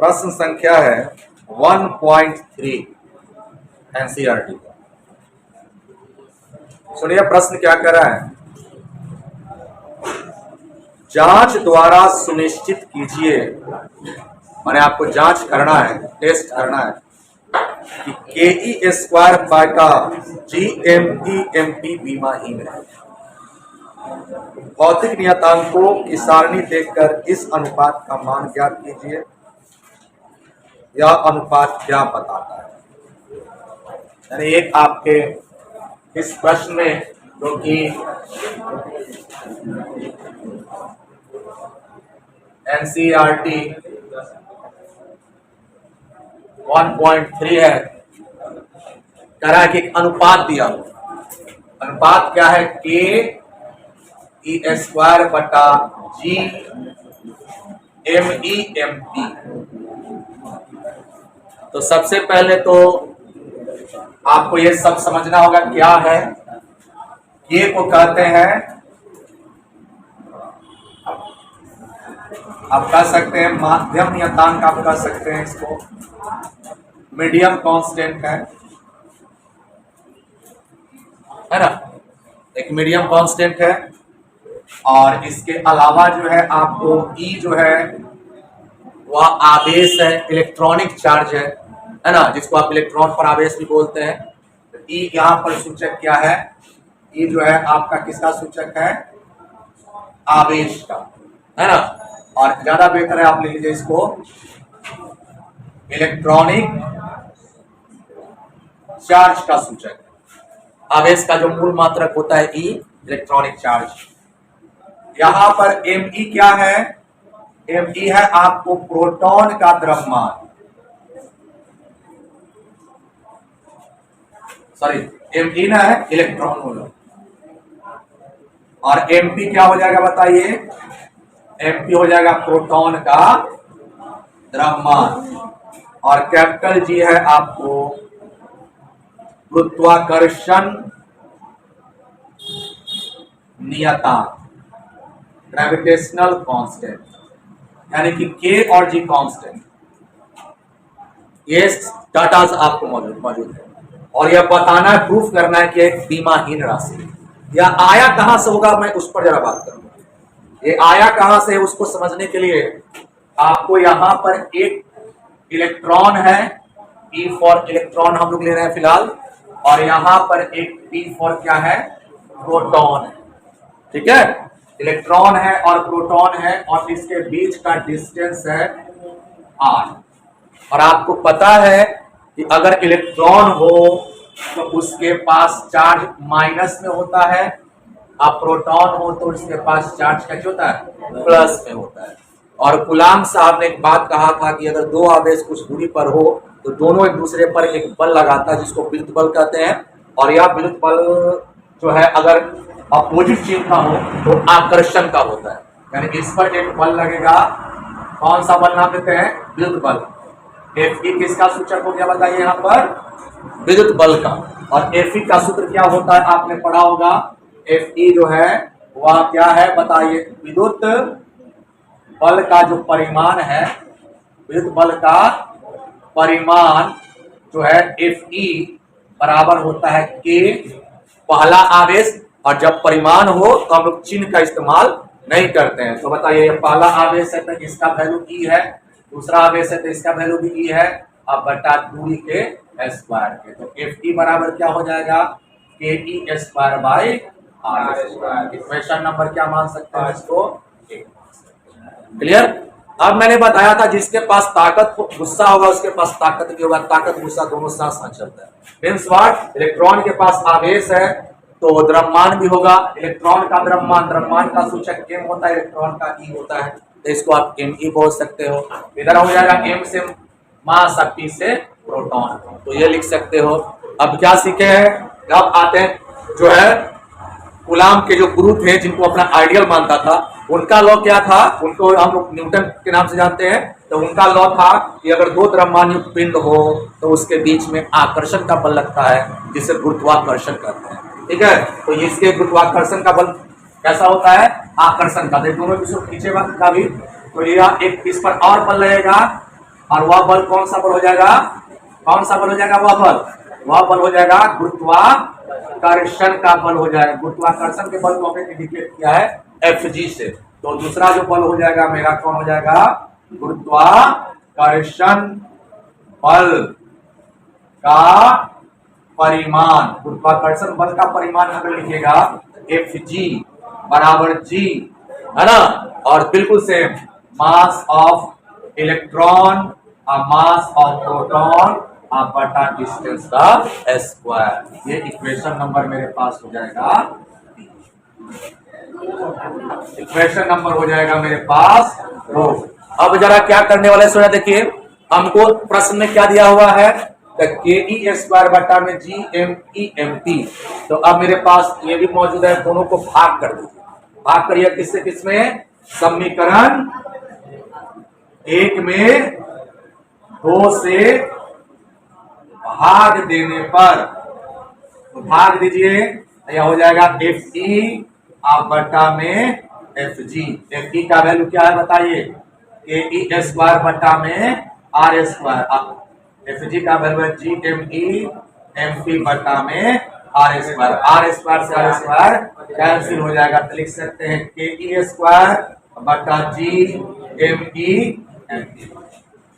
प्रश्न संख्या है 1.3 एनसीईआरटी का। सुनिए प्रश्न क्या कर रहा है। जांच द्वारा सुनिश्चित कीजिए, माने आपको जांच करना है, टेस्ट करना है कि के स्क्वायर का GME-MP बीमाहीन है। भौतिक नियतांकों की सारणी देखकर इस अनुपात का मान ज्ञात कीजिए। यह अनुपात क्या बताता है? यानी एक आपके इस प्रश्न में जो कि एनसीईआरटी 1.3 है, कह रहा है कि एक अनुपात दिया। अनुपात क्या है? के स्क्वायर बटा GME-MP। तो सबसे पहले तो आपको ये सब समझना होगा क्या है। के को कहते हैं, आप कह सकते हैं माध्यम नियतांक, आप कह सकते हैं इसको मीडियम कांस्टेंट है ना, एक मीडियम कांस्टेंट है। और इसके अलावा जो है आपको ई जो है वह आवेश है, इलेक्ट्रॉनिक चार्ज है ना, जिसको आप इलेक्ट्रॉन पर आवेश भी बोलते हैं। तो ई यहाँ पर सूचक क्या है? ई जो है आपका किसका सूचक है? आवेश का, है ना। और ज्यादा बेहतर है आप ले लीजिए इसको इलेक्ट्रॉनिक चार्ज का सूचक। आवेश का जो मूल मात्रक होता है ई, इलेक्ट्रॉनिक चार्ज। यहां पर ME क्या है? ME है आपको प्रोटॉन का द्रव्यमान, सॉरी ME ना है इलेक्ट्रॉन होगा। और MP क्या हो जाएगा बताइए? MP हो जाएगा प्रोटॉन का द्रव्यमान। और कैपिटल G है आपको गुरुत्वाकर्षण नियतांक, ग्रेविटेशनल कांस्टेंट, यानी कि K और G कांस्टेंट। ये डाटाज आपको मौजूद है। और यह बताना है, प्रूफ करना है कि एक बीमाहीन राशि। यह आया कहां से होगा, मैं उस पर जरा बात करूंगा। ये आया कहां से है उसको समझने के लिए आपको यहां पर एक इलेक्ट्रॉन है, E फॉर इलेक्ट्रॉन हम लोग ले रहे हैं फिलहाल, और यहां पर एक P फॉर क्या है? प्रोटॉन है। ठीक है, इलेक्ट्रॉन है और प्रोटॉन है, और इसके बीच का डिस्टेंस है R। और आपको पता है कि अगर इलेक्ट्रॉन हो तो उसके पास चार्ज माइनस में होता है, अब प्रोटॉन हो तो उसके पास चार्ज क्या होता है? प्लस में होता है। और कूलाम साहब ने एक बात कहा था कि अगर दो आवेश कुछ दूरी पर हो तो दोनों एक दूसरे पर एक बल लगाता है, जिसको विद्युत बल कहते हैं। और यह विद्युत बल जो है अगर अपोजिट चिन्ह का हो तो आकर्षण का होता है। यानी इस पर एक बल लगेगा, कौन सा बल नाम देते हैं? विद्युत बल। Fe किसका सूचक हो गया बताइए? यहाँ पर विद्युत बल का। और Fe का सूत्र क्या होता है? आपने पढ़ा होगा। Fe जो है वह क्या है बताइए? विद्युत बल का जो परिमाण है, विद्युत बल का परिमाण जो है Fe बराबर होता है K पहला आवेश। और जब परिमाण हो तो हम लोग चिन्ह का इस्तेमाल नहीं करते हैं। तो बताइए, पहला आवेश है तो इसका वैल्यू E है, दूसरा आवेश है तो इसका वैल्यू भी E है, अब बटा दूरी के स्क्वायर के। तो Fe बराबर क्या हो जाएगा? KE square by R square. Equation number क्या मान सकते हैं इसको? क्लियर? अब मैंने बताया था जिसके पास ताकत गुस्सा होगा उसके पास ताकत भी होगा। ताकत गुस्सा दोनों साथ साथ चलता है। Means what? इलेक्ट्रॉन के पास आवेश है तो द्रव्यमान भी होगा। इलेक्ट्रॉन का द्रव्यमान, द्रव्यमान का सूचक M होता है, इलेक्ट्रॉन का E होता है। तो इसको आप ME बोल सकते हो। इधर हो जाएगा M से मास, P से प्रोटॉन, तो ये लिख सकते हो। अब क्या सीखे हैं? अब आते हैं जो है कूलाम के जो गुरु थे, जिनको अपना आइडियल मानता था, उनका लॉ क्या था? उनको हम लोग न्यूटन के नाम से जानते हैं। तो उनका लॉ था कि अगर दो द्रव्यमान युक्त पिंड हो तो उसके बीच में आकर्षण का बल लगता है, जिसे गुरुत्वाकर्षण कहते हैं। ठीक है, तो इसके गुरुत्वाकर्षण का बल कैसा होता है? आकर्षण का। दोनों पीछे का भी, तो यह एक इस पर और बल लगेगा और वह बल कौन सा बल हो जाएगा, कौन सा बल हो जाएगा, वह बल हो जाएगा गुरुत्वाकर्षण का बल हो जाएगा। गुरुत्वाकर्षण के बल को हमने इंडिकेट किया है Fg से। तो दूसरा जो बल हो जाएगा मेरा कौन हो जाएगा, गुरुत्वाकर्षण बल का परिमाण। गुरुत्वाकर्षण बल का परिमाण अगर लिखिएगा Fg बराबर g, है ना, और बिल्कुल same mass of electron mass of proton बटा डिस्टेंस का स्क्वायर। ये इक्वेशन नंबर मेरे पास हो जाएगा, इक्वेशन नंबर हो जाएगा मेरे पास 2। अब जरा क्या करने वाले सोचा, देखिए हमको प्रश्न में क्या दिया हुआ है, के ई स्क्वायर बटा में G M E M T. तो अब मेरे पास ये भी मौजूद है, दोनों को भाग कर दीजिए। भाग करिए किससे किसमें, समीकरण 1 में 2 से भाग देने पर, तो भाग दीजिए, यह हो जाएगा एफ ई बटा में एफ जी। एफ ई का वैल्यू क्या है बताइए, के ई स्क्वायर बटा में आर स्क्वायर। एफ जी का वैल्यू है G M E M P बटा में आर स्क्वायर। आर स्क्वायर से आर स्क्वायर कैंसिल हो जाएगा, तो लिख सकते हैं के ई स्क्वायर बटा G M E M P.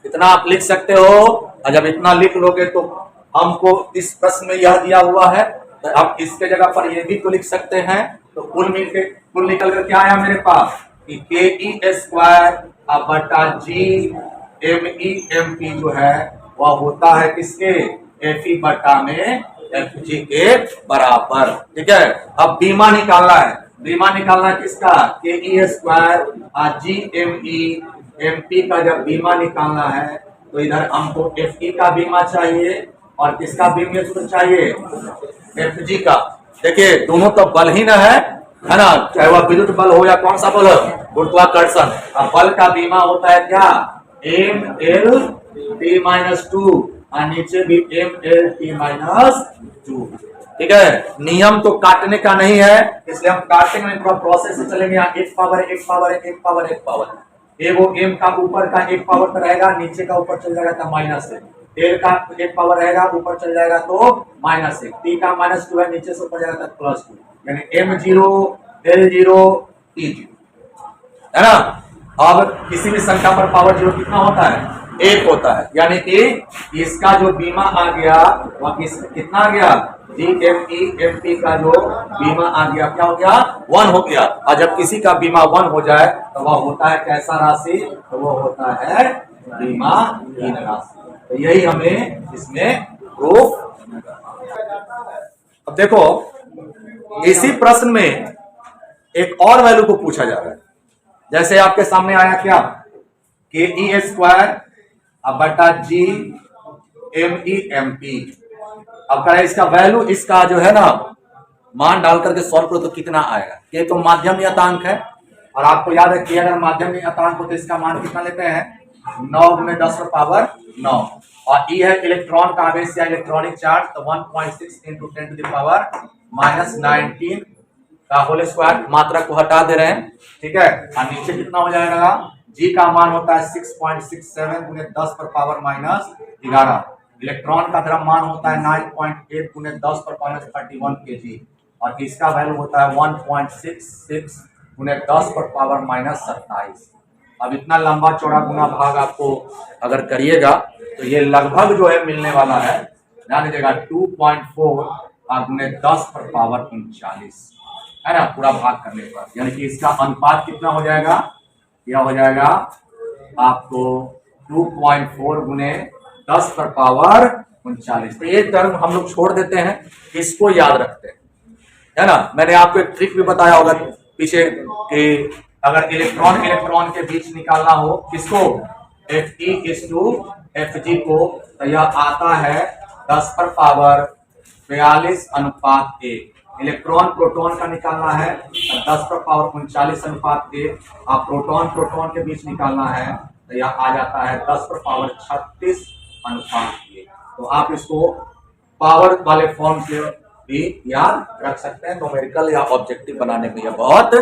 इतना आप लिख सकते हो। और जब इतना लिख लोगे तो हमको इस प्रश्न में यह दिया हुआ है, तो अब इसके जगह पर ये भी तो लिख सकते हैं। तो कुल निकल कर क्या आया मेरे पास कि के ई स्क्वायर बटा G M E M P जो है वह होता है किसके, एफ ई बटा में एफ जी के बराबर। ठीक है, अब बीमा निकालना है। बीमा निकालना है किसका, K E square G M E M P का जब बीमा निकालना है तो इधर हमको एफ ई का बीमा चाहिए और किसका बीमा सूत्र चाहिए, एफ जी का। देखिए दोनों तो बल ही ना है ना, चाहे वह विद्युत बल हो या कौन सा बल हो, गुरुत्वाकर्षण। अब बल का बीमा होता है क्या, एम एल टी माइनस 2 और नीचे भी एम एल टी माइनस 2। ठीक है, नियम तो काटने का नहीं है, इसलिए हम काटेंगे थोड़ा प्रोसेस से चलेंगे। यहाँ एक पावर एक पावर एक पावर एक पावर, वो एम का ऊपर का एक पावर पर रहेगा, नीचे का ऊपर चल जाएगा तो माइनस 1। एल का एक पावर रहेगा, ऊपर चल जाएगा तो -1। टी का -2 है, नीचे से ऊपर जाएगा तो +2, यानी m0 l0 t0, है ना। अब किसी भी संख्या पर पावर 0 कितना होता है, 1 होता है, यानी कि इसका जो बीमा आ गया वह कितना आ गया, G M E M P का जो बीमा आ गया क्या हो गया, 1 हो गया। और जब किसी का बीमा 1 हो जाए तो वह होता है कैसा राशि, तो वह होता है बीमाहीन राशि। तो यही हमें इसमें प्रूफ। अब देखो इसी प्रश्न में एक और वैल्यू को पूछा जा रहा है। जैसे आपके सामने आया क्या, के ई स्क्वायर बटा G M E M P. अब करें इसका वैल्यू, इसका जो है ना मान डाल करके सॉल्व करो तो कितना आएगा। ये तो माध्यम नियतांक है और आपको याद है कि अगर माध्यम नियतांक हो तो इसका मान कितना लेते हैं, 9 × 10⁻9। और ई है इलेक्ट्रॉन का आवेश या इलेक्ट्रॉनिक चार्ज, तो 1.6 × 10⁻19 का होल स्क्वायर। मात्रा को हटा दे रहे हैं, ठीक है। और नीचे कितना हो जाएगा, जी का मान होता है 6.67 × 10⁻11। इलेक्ट्रॉन का द्रव्यमान होता है 9.8 × 10⁻31 kg और इसका वैल्यू होता है 1.66 × 10⁻27। अब इतना लंबा चौड़ा गुना भाग आपको अगर करिएगा तो ये लगभग जो है मिलने वाला है, ध्यान दीजिएगा 2.4 × 10⁻39, है ना, पूरा भाग करने पर। यानी कि इसका अनुपात कितना हो जाएगा, यह हो जाएगा आपको 2.4 × 10⁻39। तो ये टर्म हम लोग छोड़ देते हैं, इसको याद रखते हैं, है ना। मैंने आपको एक ट्रिक भी बताया होगा पीछे कि अगर इलेक्ट्रॉन के बीच निकालना हो किसको, Fe/Fg को, तो यह आता है 10⁻42:1। इलेक्ट्रॉन प्रोटॉन का निकालना है 10⁻39:1। आप प्रोटॉन के बीच निकालना है तो यह आ जाता है 10⁻36:1। तो आप इसको पावर वाले फॉर्म से भी याद रख सकते हैं। न्यूमेरिकल या ऑब्जेक्टिव बनाने में यह बहुत